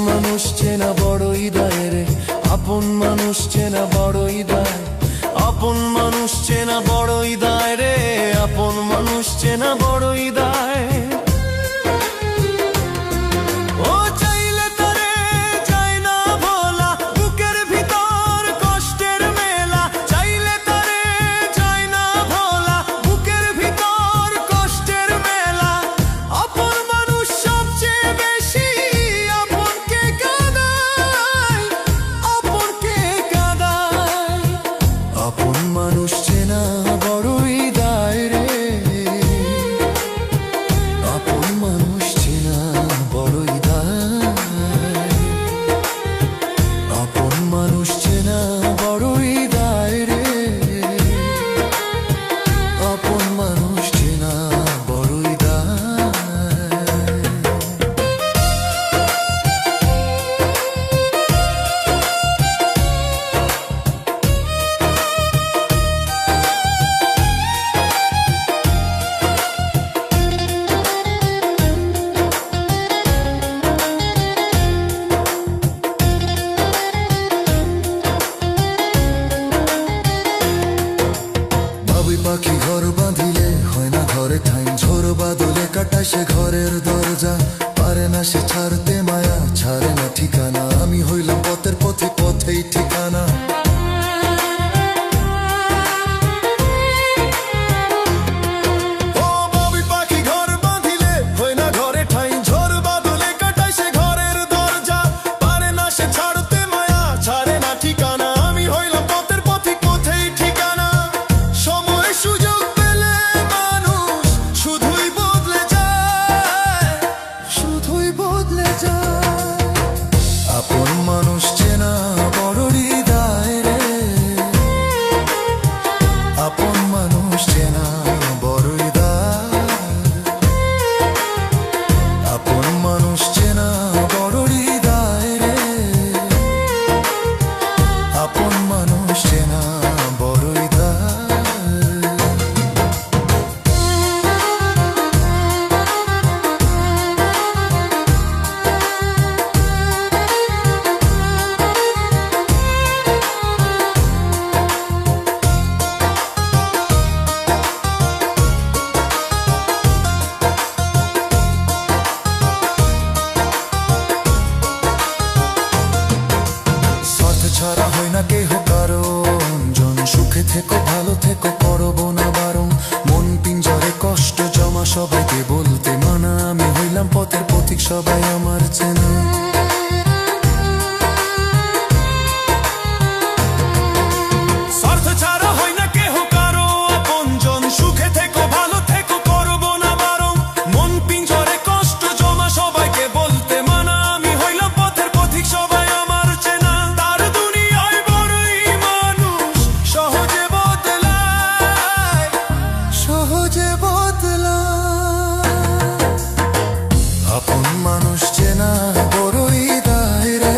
মানুষ চেনা বড়ই দায় রে, আপন মানুষ চেনা বড়ই দায়, আপন মানুষ চেনা বড়ই দায় রে, আপন মানুষ চেনা বড়ই দায়। মানুষ চেনা বড়ই দায় রে, আপন মানুষ চেনা বড়ই দায়, আপন মানুষ চেনা বড়ই দায় রে, আপন মানুষ চেনা বড়ই দায়। পাখি ঘর বাঁধিলে হয় না ঘরে ঠাই, ঝোড় বাদলে কাটায় সে ঘরের দরজা, পারে না সে ছাড়তে মায়া, ছাড়ে না ঠিকানা, আমি হইলাম পথের পথে, পথেই ঠিকানা। আপন মানুষ চেনা বড়ই দায় রে, আপন মানুষ চেনা বড়ই দায়, আপন মানুষ চেনা বড়ই দায় রে, আপন মানুষ চেনা বড়ই দায়। ছাড়া হয় না কেহ কারণ, জন সুখে থেকো ভালো থেকো করবো না বারণ, মন পিঞ্জরে কষ্ট জমা সবাইকে বলতে মানা, আমি হইলাম পথের পথিক সবাই আমার চেনা। আপন মানুষ চেনা বড়ই দায় রে,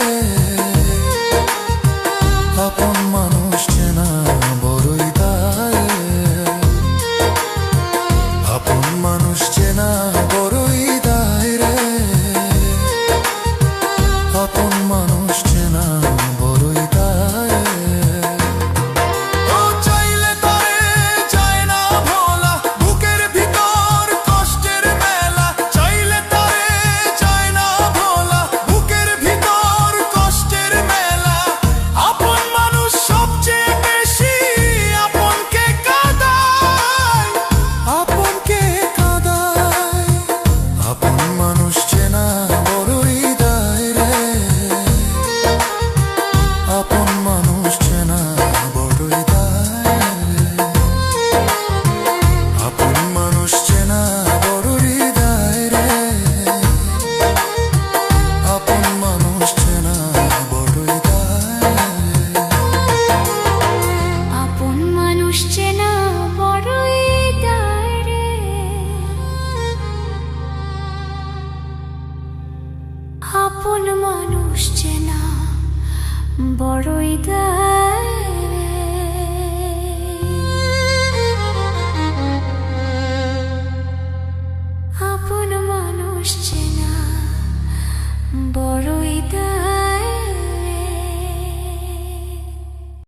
আপন মানুষ চেনা বড়ই দায়, আপন মানুষ চেনা বড়ই দায় রে, আপন মানুষ চেনা বড়ই দায়। আপন মানুষ চেনা বড়ই দায়, আপন মানুষ চেনা।